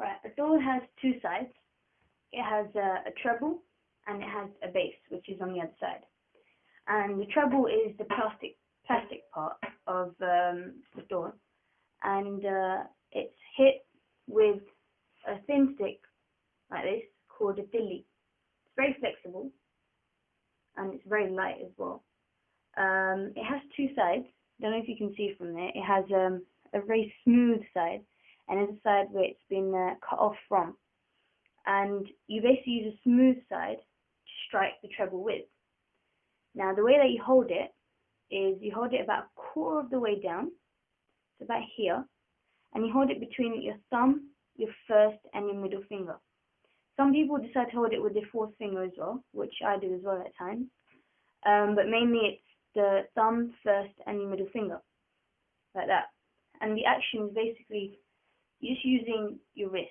Right, a dhol has two sides. It has a treble and it has a bass, which is on the other side. And the treble is the plastic part of the dhol, and it's hit with a thin stick like this called a dhil. It's very flexible and it's very light as well. It has two sides. Don't know if you can see from there. It has a very smooth side, and there's a side where it's been cut off from. And you basically use a smooth side to strike the treble with. Now the way that you hold it is you hold it about a quarter of the way down, so about here, and you hold it between your thumb, your first and your middle finger. Some people decide to hold it with their fourth finger as well, which I do as well at times. But mainly it's the thumb, first and your middle finger, like that. And the action is basically you're just using your wrist.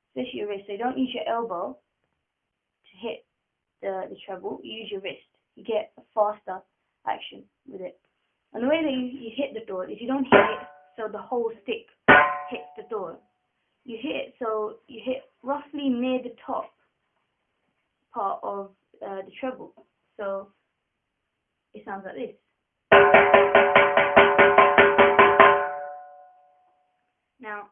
Especially your wrist. So you don't use your elbow to hit the treble, you use your wrist. You get a faster action with it. And the way that you hit the dhol is you don't hit it so the whole stick hits the dhol. You hit it so you hit roughly near the top part of the treble. So it sounds like this. Now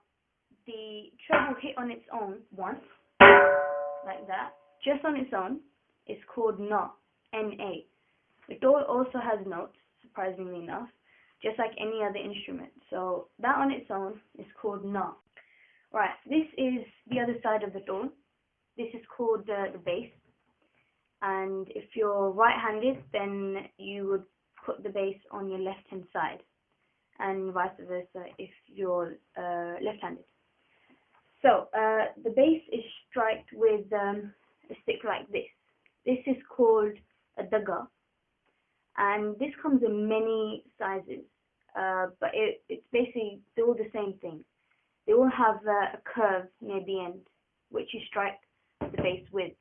the treble hit on its own once, like that, just on its own, is called na, N-A. The dhol also has notes, surprisingly enough, just like any other instrument. So that on its own is called na. Right, this is the other side of the dhol. This is called the bass. And if you're right-handed, then you would put the bass on your left-hand side, and vice versa if you're left-handed. So the bass is struck with a stick like this. This is called a dhaga, and this comes in many sizes, but it's basically, they're all the same thing. They all have a curve near the end, which you strike the bass with.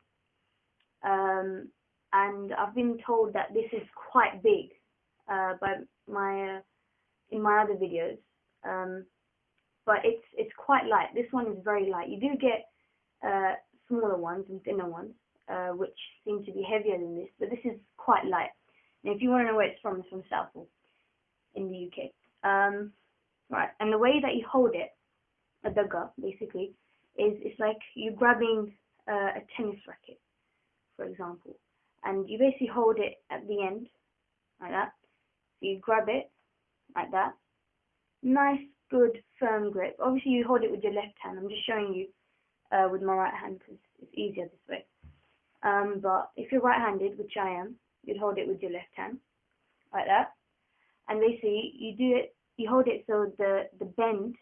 And I've been told that this is quite big by in my other videos, but it's quite light. This one is very light. You do get smaller ones and thinner ones, which seem to be heavier than this, but this is quite light. And if you want to know where it's from Southall in the UK. Right, and the way that you hold it, a dhaga basically, is it's like you grabbing a tennis racket, for example, and you basically hold it at the end like that. So you grab it like that, nice, good, firm grip. Obviously you hold it with your left hand. I'm just showing you with my right hand because it's easier this way. But if you're right-handed, which I am, you'd hold it with your left hand like that. And basically you hold it so the bend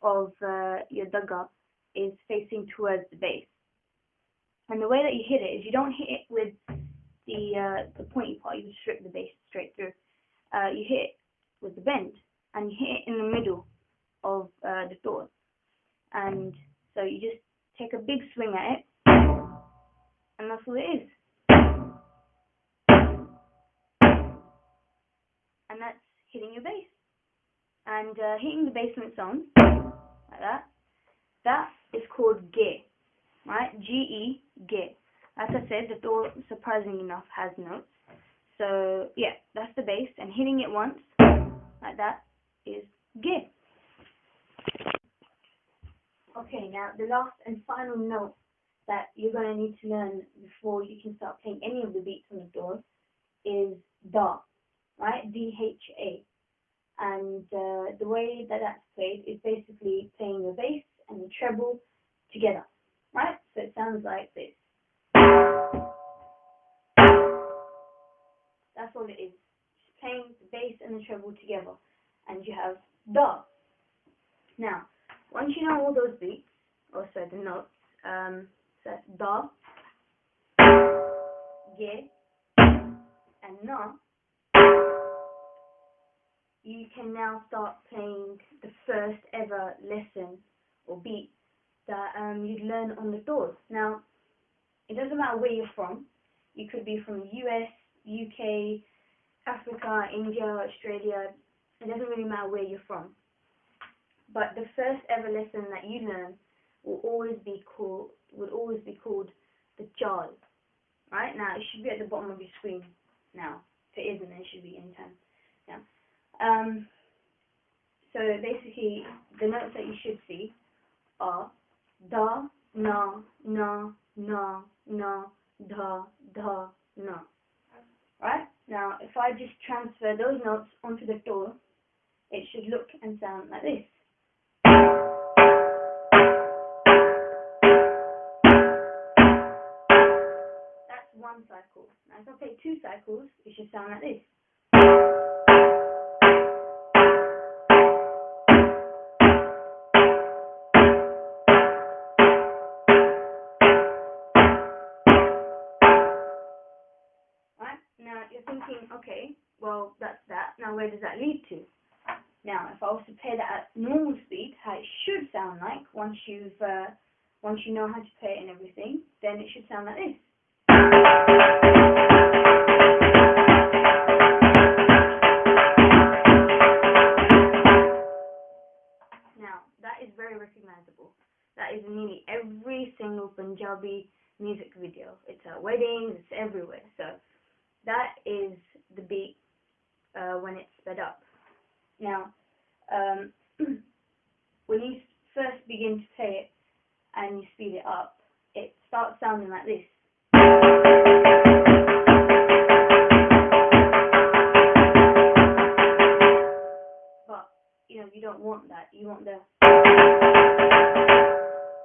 of your dhaga is facing towards the bass. And the way that you hit it is you don't hit it with the pointy part. You strip the bass straight through. You hit it with the bend, and you hit it in the middle of the dhol. And so you just take a big swing at it, and that's all it is. And that's hitting your bass. And hitting the bass on its own, like that, that is called ge, right? G-E, ge. As I said, the dhol, surprisingly enough, has notes. So yeah, that's the bass, and hitting it once, like that, is ge. Okay, now the last and final note that you're going to need to learn before you can start playing any of the beats on the dhol is da, right? D-H-A. And the way that that's played is basically playing the bass and the treble together, right? So it sounds like this. That's all it is. Just playing the bass and the treble together, and you have da. Now, once you know all those beats, also the notes, so that's da, ge, and na, you can now start playing the first ever lesson or beat that you'd learn on the dhol. Now, it doesn't matter where you're from. You could be from the US, UK, Africa, India, Australia. It doesn't really matter where you're from. but the first ever lesson that you learn would always be called the chaal. Right? Now it should be at the bottom of your screen now. If it isn't, it should be in 10. Yeah. So basically the notes that you should see are da, na, na, na, na, da, da, na. Right? Now if I just transfer those notes onto the dhol, it should look and sound like this. That's one cycle. Now if I play 2 cycles, it should sound like this. Right? Now you're thinking, okay, well that's that. Now where does that lead to? Now if I was to play that at normal speed, how it should sound like once you know how to play it and everything, then it should sound like this. Now that is very recognizable. That is in nearly every single Punjabi music video. It's at weddings, it's everywhere. So that is the beat when it's sped up. Now, when you first begin to play it and you speed it up, it starts sounding like this. But, you don't want that. You want the...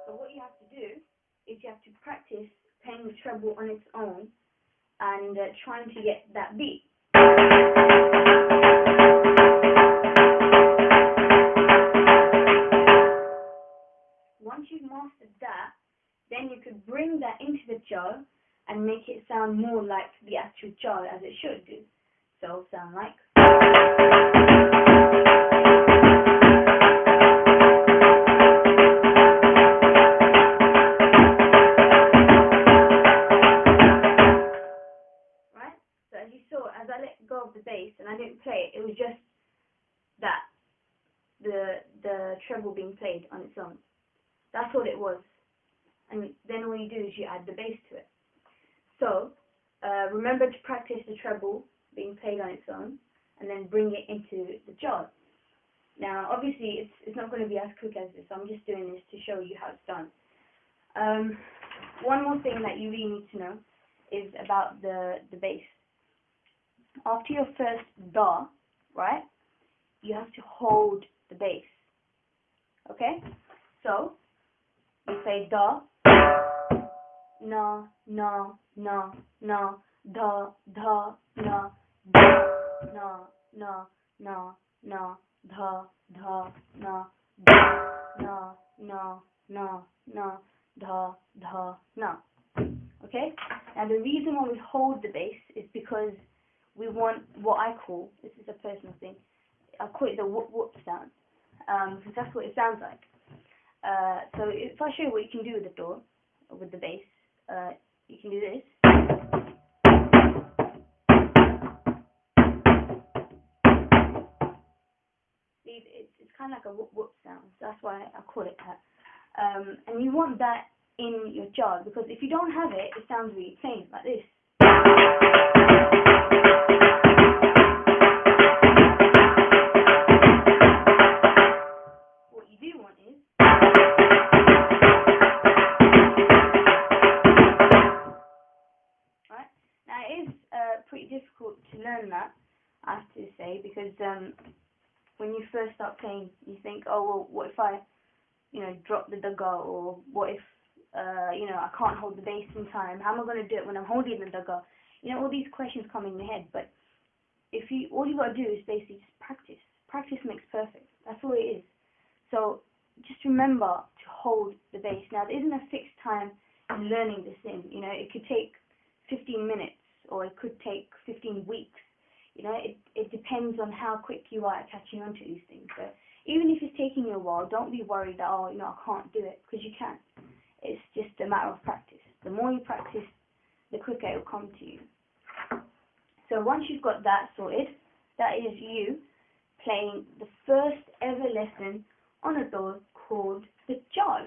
So what you have to do is you have to practice playing the treble on its own and trying to get that beat. Once you've mastered that, then you could bring that into the chaal and make it sound more like the actual chaal as it should do. So it'll sound like... As I let go of the bass and I didn't play it, it was just that, the treble being played on its own. That's all it was. And then all you do is you add the bass to it. So, remember to practice the treble being played on its own and then bring it into the chaal. Now, obviously, it's not going to be as quick as this. I'm just doing this to show you how it's done. One more thing that you really need to know is about the bass. After your first da, right, you have to hold the bass. Okay? So, you say da, na, na, na, na, da, da, na, da, na, na, na, na, da, da, na, da, na, na, na, na, da, da, na. Okay? Now the reason why we hold the bass is because we want what I call, this is a personal thing, I call it the whoop whoop sound, because that's what it sounds like. So if I show you what you can do with the dhol, with the bass, you can do this. It's kind of like a whoop whoop sound, so that's why I call it that. And you want that in your chaal, because if you don't have it, it sounds really plain, like this. Pretty difficult to learn that, I have to say, because when you first start playing, you think, oh well, what if I, drop the daga, or what if, I can't hold the bass in time? How am I going to do it when I'm holding the daga? All these questions come in your head. But all you got to do is basically just practice. Practice makes perfect. That's all it is. So just remember to hold the bass. Now there isn't a fixed time in learning this thing. It could take 15 minutes. Or it could take 15 weeks. It depends on how quick you are at catching on to these things. So even if it's taking you a while, don't be worried that, I can't do it, because you can. It's just a matter of practice. The more you practice, the quicker it will come to you. So once you've got that sorted, that is you playing the first ever lesson on a dhol called the chaal.